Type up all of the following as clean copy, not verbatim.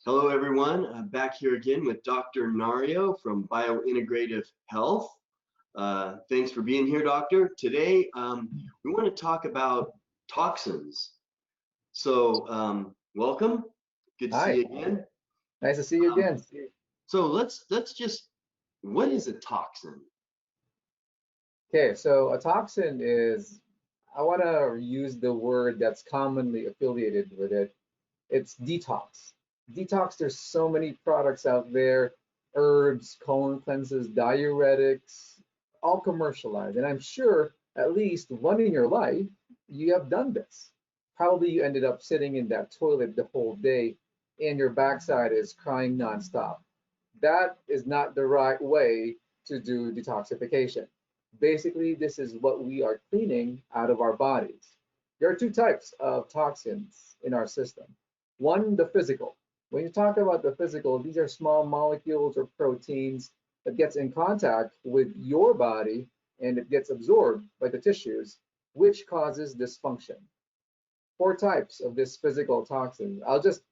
Hello, everyone. I'm back here again with Dr. Nario from Biointegrative Health. Thanks for being here, Doctor. Today, we want to talk about toxins. So, welcome. Good to see Hi, you again. nice to see you Um, again. so let's just, what is a toxin? Okay, so a toxin is, I want to use the word that's commonly affiliated with it. It's detox. Detox, there's so many products out there, herbs, colon cleanses, diuretics, all commercialized. And I'm sure at least one in your life, you have done this. Probably you ended up sitting in that toilet the whole day and your backside is crying nonstop. That is not the right way to do detoxification. Basically, this is what we are cleaning out of our bodies. There are two types of toxins in our system. One, the physical. When you talk about the physical, these are small molecules or proteins that gets in contact with your body and it gets absorbed by the tissues, which causes dysfunction. Four types of this physical toxin. I'll just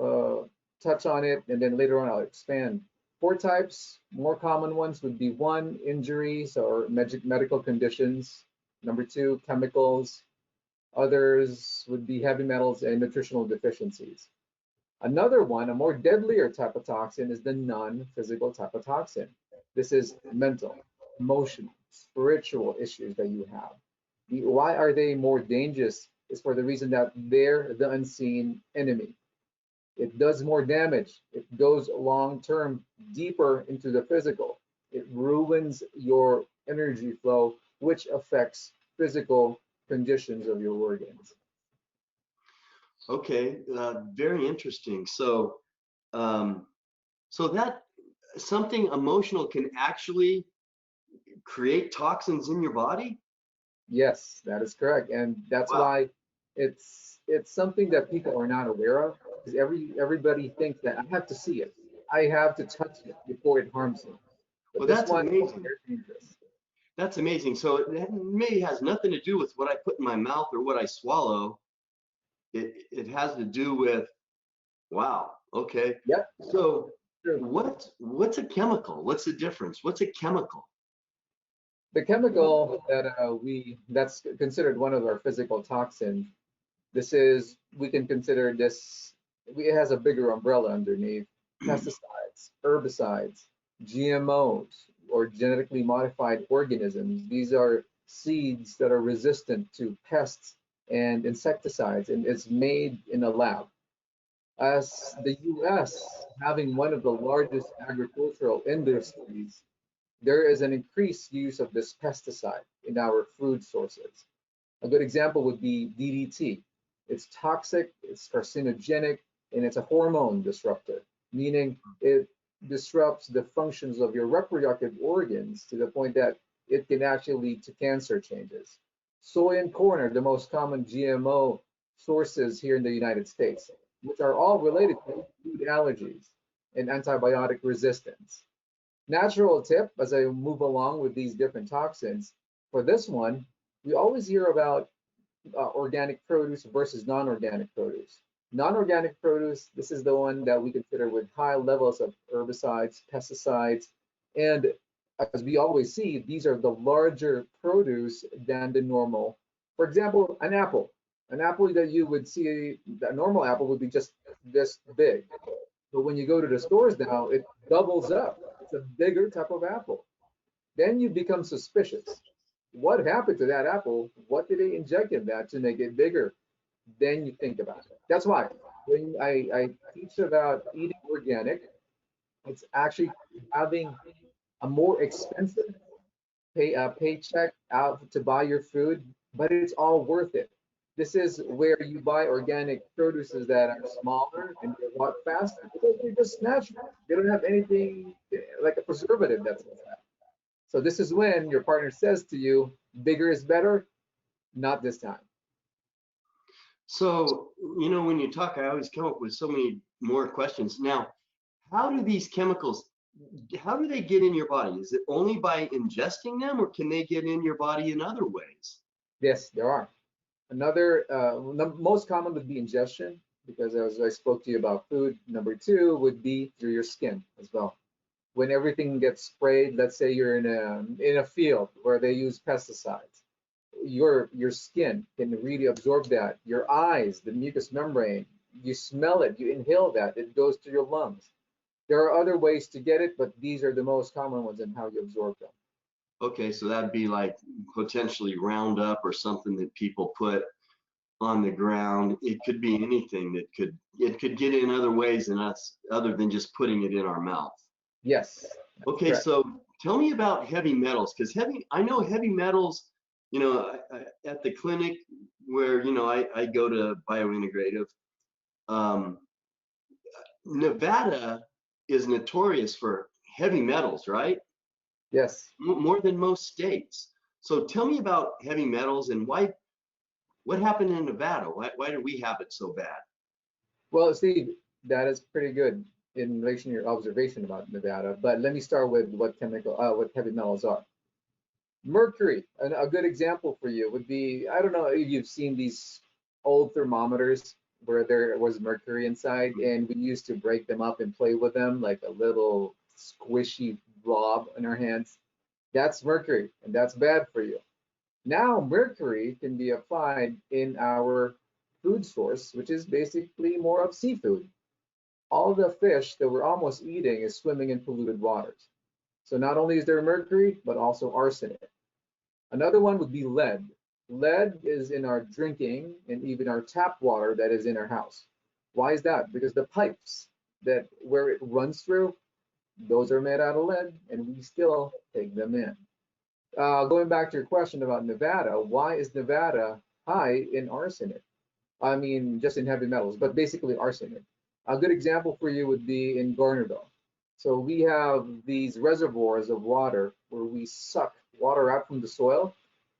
uh, touch on it and then later on I'll expand. Four types, more common ones would be one, injuries or medical conditions. Number two, chemicals. Others would be heavy metals and nutritional deficiencies. Another one, a more deadlier type of toxin, is the non-physical type of toxin. This is mental, emotional, spiritual issues that you have. Why are they more dangerous? Is for the reason that they're the unseen enemy. It does more damage. It goes long term, deeper into the physical. It ruins your energy flow, which affects physical conditions of your organs. Okay, very interesting. Um, so that something emotional can actually create toxins in your body? Yes, that is correct, and that's Wow. why it's something that people are not aware of because everybody thinks that I have to see it, I have to touch it before it harms me. But Well, this that's one is amazing. very dangerous. That's amazing. So it maybe has nothing to do with what I put in my mouth or what I swallow. It has to do with, wow. Okay. Yep, So true. what's a chemical? What's the difference? What's a chemical? The chemical that that's considered one of our physical toxins. This is we can consider this. It has a bigger umbrella underneath. Pesticides, herbicides, GMOs, or genetically modified organisms. These are seeds that are resistant to pests and insecticides, and it's made in a lab. As the U.S. having one of the largest agricultural industries, there is an increased use of this pesticide in our food sources. A good example would be DDT. It's toxic, it's carcinogenic, and it's a hormone disruptor, meaning it disrupts the functions of your reproductive organs to the point that it can actually lead to cancer changes. Soy and corn are the most common GMO sources here in the United States, which are all related to food allergies and antibiotic resistance. Natural tip as I move along with these different toxins. For this one, we always hear about organic produce versus non-organic produce. Non-organic produce, this is the one that we consider with high levels of herbicides, pesticides, and as we always see, these are the larger produce than the normal. For example, an apple. An apple that you would see, a normal apple would be just this big. But when you go to the stores now, it doubles up. It's a bigger type of apple. Then you become suspicious. What happened to that apple? What did they inject in that to make it bigger? Then you think about it. That's why when I teach about eating organic, it's actually having a more expensive paycheck out to buy your food, but it's all worth it. This is where you buy organic produces that are smaller and they're a lot faster because they're just natural. They don't have anything like a preservative that's inside. So this is when your partner says to you, bigger is better, not this time. So, when you talk, I always come up with so many more questions. Now, how do these chemicals, how do they get in your body? Is it only by ingesting them or can they get in your body in other ways? Yes, there are. Another, most common would be ingestion because as I spoke to you about food, number two would be through your skin as well. When everything gets sprayed, let's say you're in a field where they use pesticides, your skin can really absorb that. Your eyes, the mucous membrane, you smell it, you inhale that, it goes to your lungs. There are other ways to get it, but these are the most common ones in how you absorb them. Okay, so that'd be like potentially Roundup or something that people put on the ground. It could be anything that it could get in other ways than us, other than just putting it in our mouth. Yes, that's Okay, correct. so tell me about heavy metals, because I know heavy metals, at the clinic where, I go to biointegrative, um, Nevada is notorious for heavy metals, right? Yes. More than most states. So tell me about heavy metals and what happened in Nevada? Why do we have it so bad? Well, Steve, that is pretty good in relation to your observation about Nevada. But let me start with what heavy metals are. Mercury, a good example for you would be, I don't know if you've seen these old thermometers where there was mercury inside, and we used to break them up and play with them like a little squishy blob in our hands. That's mercury, and that's bad for you. Now, mercury can be applied in our food source, which is basically more of seafood. All the fish that we're almost eating is swimming in polluted waters. So not only is there mercury, but also arsenic. Another one would be lead. Lead is in our drinking and even our tap water that is in our house. Why is that? Because the pipes that where it runs through, those are made out of lead, and we still take them in. Going back to your question about Nevada, why is Nevada high in arsenic? I mean, just in heavy metals, but basically arsenic. A good example for you would be in Garnerville. So we have these reservoirs of water where we suck water out from the soil.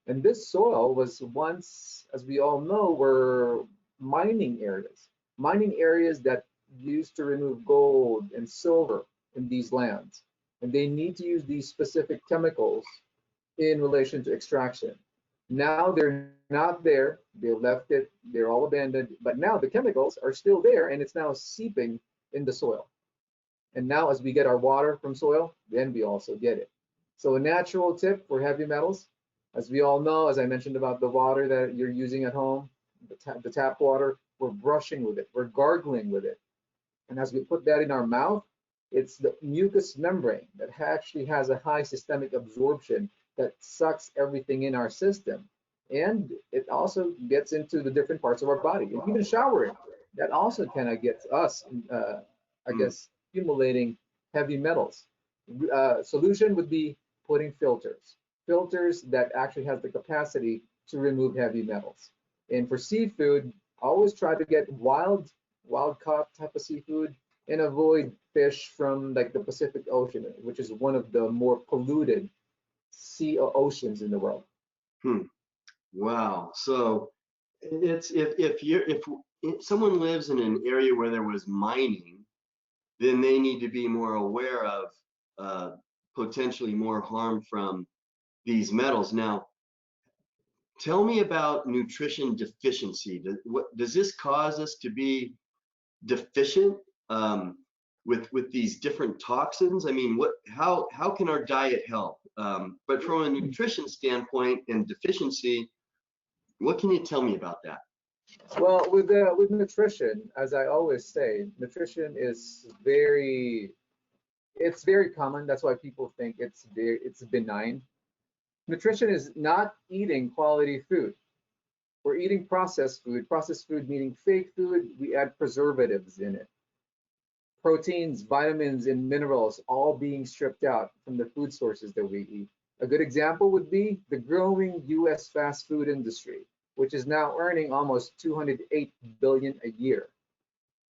And this soil was once, as we all know, were mining areas that used to remove gold and silver in these lands. And they need to use these specific chemicals in relation to extraction. Now they're not there. They left it. They're all abandoned. But now the chemicals are still there, and it's now seeping in the soil. And now as we get our water from soil, then we also get it. So a natural tip for heavy metals, as we all know, as I mentioned about the water that you're using at home, the tap water, we're brushing with it, we're gargling with it. And as we put that in our mouth, it's the mucous membrane that actually has a high systemic absorption that sucks everything in our system. And it also gets into the different parts of our body. And even showering, that also kind of gets us, I Hmm. guess, accumulating heavy metals. Solution would be putting filters that actually has the capacity to remove heavy metals. And for seafood, always try to get wild caught type of seafood and avoid fish from like the Pacific Ocean, which is one of the more polluted sea or oceans in the world. Hmm. Wow. So it's if someone lives in an area where there was mining, then they need to be more aware of uh, potentially more harm from these metals. Now, tell me about nutrition deficiency. Does this cause us to be deficient um, with these different toxins? I mean, how can our diet help? But from a nutrition standpoint and deficiency, what can you tell me about that? Well, with nutrition, as I always say, nutrition is very common. That's why people think it's benign. Nutrition is not eating quality food. We're eating processed food meaning fake food. We add preservatives in it. Proteins, vitamins, and minerals all being stripped out from the food sources that we eat. A good example would be the growing US fast food industry, which is now earning almost 208 billion a year.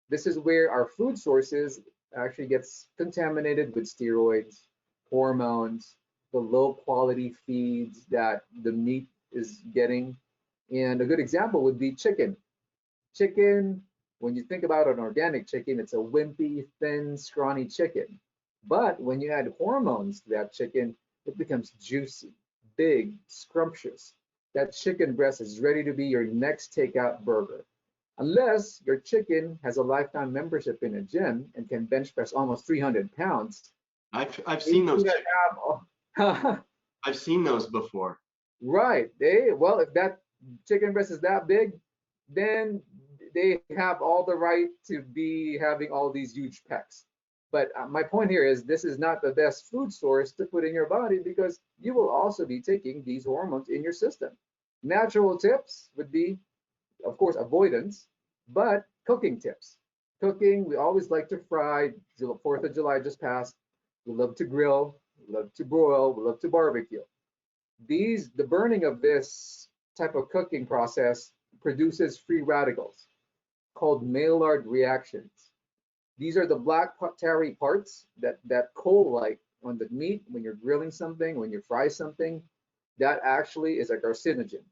This is where our food sources actually gets contaminated with steroids, hormones, the low quality feeds that the meat is getting. And a good example would be chicken. Chicken, when you think about an organic chicken, it's a wimpy, thin, scrawny chicken. But when you add hormones to that chicken, it becomes juicy, big, scrumptious. That chicken breast is ready to be your next takeout burger. Unless your chicken has a lifetime membership in a gym and can bench press almost 300 pounds, I've they seen do those not chickens. have, I've seen those before. right. Well, if that chicken breast is that big, then they have all the right to be having all these huge pecs. But my point here is this is not the best food source to put in your body because you will also be taking these hormones in your system. Natural tips would be, of course, avoidance, but cooking tips. Cooking, we always like to fry. 4th of July just passed. We love to grill, we love to broil, we love to barbecue. The burning of this type of cooking process produces free radicals called Maillard reactions. These are the black tarry parts that coal-like on the meat when you're grilling something, when you fry something. That actually is a carcinogen.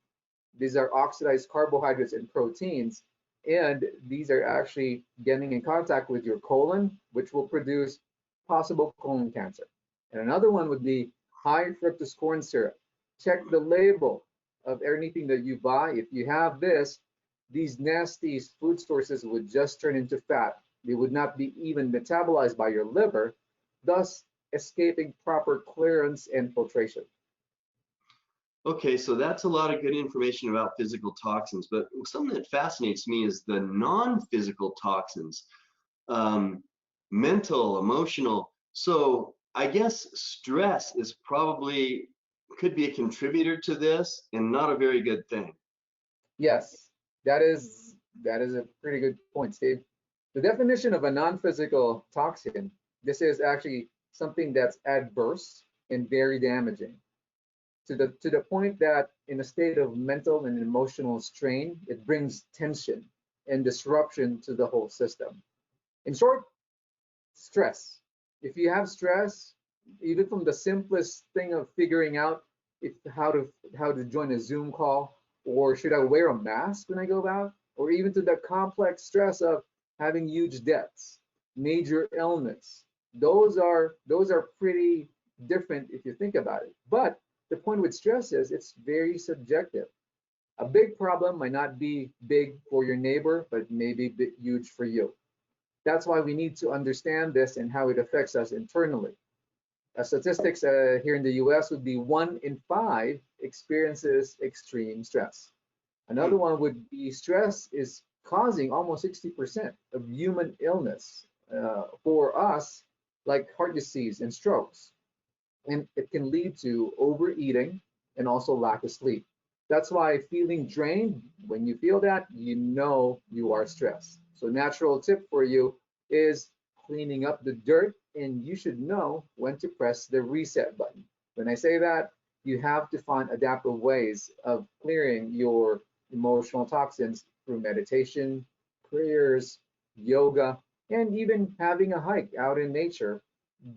These are oxidized carbohydrates and proteins, and these are actually getting in contact with your colon, which will produce possible colon cancer. And another one would be high fructose corn syrup. Check the label of anything that you buy. If you have this, these nasty food sources would just turn into fat. They would not be even metabolized by your liver, thus escaping proper clearance and filtration. Okay, so that's a lot of good information about physical toxins, but something that fascinates me is the non-physical toxins, um, mental, emotional. So I guess stress is probably could be a contributor to this and not a very good thing. Yes, that is a pretty good point, Steve. The definition of a non-physical toxin, this is actually something that's adverse and very damaging to the point that in a state of mental and emotional strain, it brings tension and disruption to the whole system. In short, stress. If you have stress, even from the simplest thing of figuring out if how to join a Zoom call, or should I wear a mask when I go out, or even to the complex stress of having huge debts, major illness. Those are pretty different if you think about it. But the point with stress is it's very subjective. A big problem might not be big for your neighbor, but it may be huge for you. That's why we need to understand this and how it affects us internally. Statistics here in the US would be 1 in 5 experiences extreme stress. Hmm. Another one would be stress is causing almost 60% of human illness for us, like heart disease and strokes. And it can lead to overeating and also lack of sleep. That's why feeling drained, when you feel that, you know you are stressed. So natural tip for you is cleaning up the dirt, and you should know when to press the reset button. When I say that, you have to find adaptive ways of clearing your emotional toxins through meditation, prayers, yoga, and even having a hike out in nature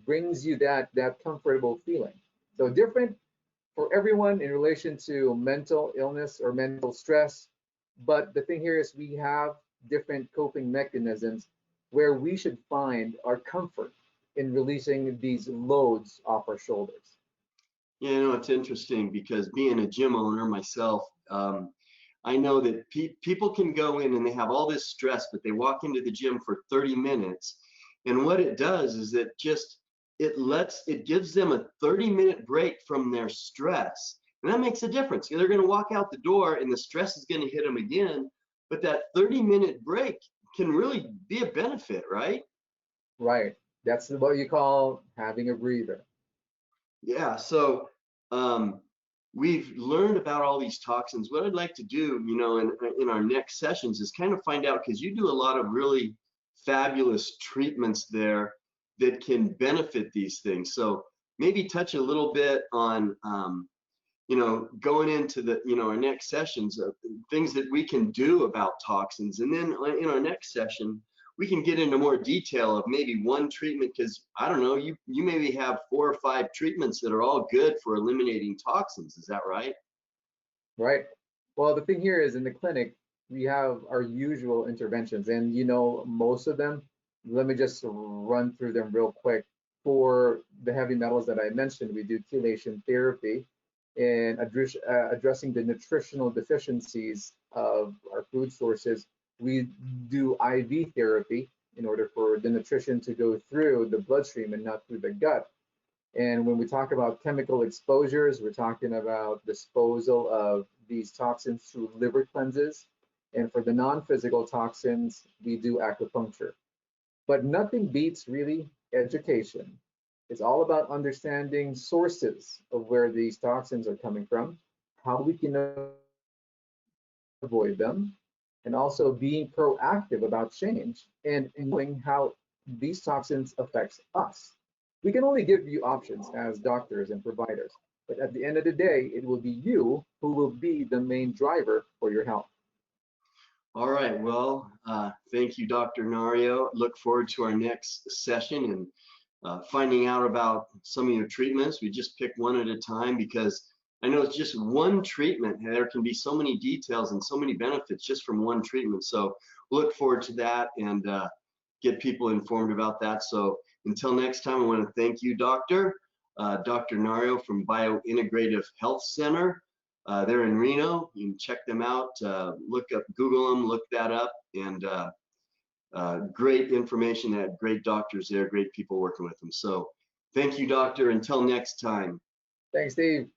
brings you that comfortable feeling. So different for everyone in relation to mental illness or mental stress. But the thing here is we have different coping mechanisms where we should find our comfort in releasing these loads off our shoulders. Yeah, it's interesting because being a gym owner myself, I know that people can go in and they have all this stress, but they walk into the gym for 30 minutes. And what it does is it gives them a 30-minute break from their stress. And that makes a difference. They're going to walk out the door and the stress is going to hit them again. But that 30-minute break can really be a benefit, right? Right. That's what you call having a breather. Yeah, so um, we've learned about all these toxins. What I'd like to do, in our next sessions is kind of find out because you do a lot of really fabulous treatments there that can benefit these things. So maybe touch a little bit on, going into our next sessions of things that we can do about toxins. And then in our next session, we can get into more detail of maybe one treatment because I don't know, you maybe have 4 or 5 treatments that are all good for eliminating toxins. Is that right? Right. Well, the thing here is in the clinic, we have our usual interventions, and most of them, let me just run through them real quick. For the heavy metals that I mentioned, we do chelation therapy and addressing the nutritional deficiencies of our food sources We do IV therapy in order for the nutrition to go through the bloodstream and not through the gut. And when we talk about chemical exposures, we're talking about disposal of these toxins through liver cleanses. And for the non-physical toxins, we do acupuncture. But nothing beats really education. It's all about understanding sources of where these toxins are coming from, how we can avoid them, and also being proactive about change and knowing how these toxins affects us. We can only give you options as doctors and providers, but at the end of the day, it will be you who will be the main driver for your health. All right, well, thank you, Dr. Nario. Look forward to our next session and finding out about some of your treatments. We just pick one at a time because I know it's just one treatment. There can be so many details and so many benefits just from one treatment. So look forward to that and get people informed about that. So until next time, I want to thank you, Dr. Nario from Biointegrative Health Center. They're in Reno. You can check them out. Look up, Google them, look that up, and great information. They had great doctors there, great people working with them. So thank you, doctor. Until next time. Thanks, Steve.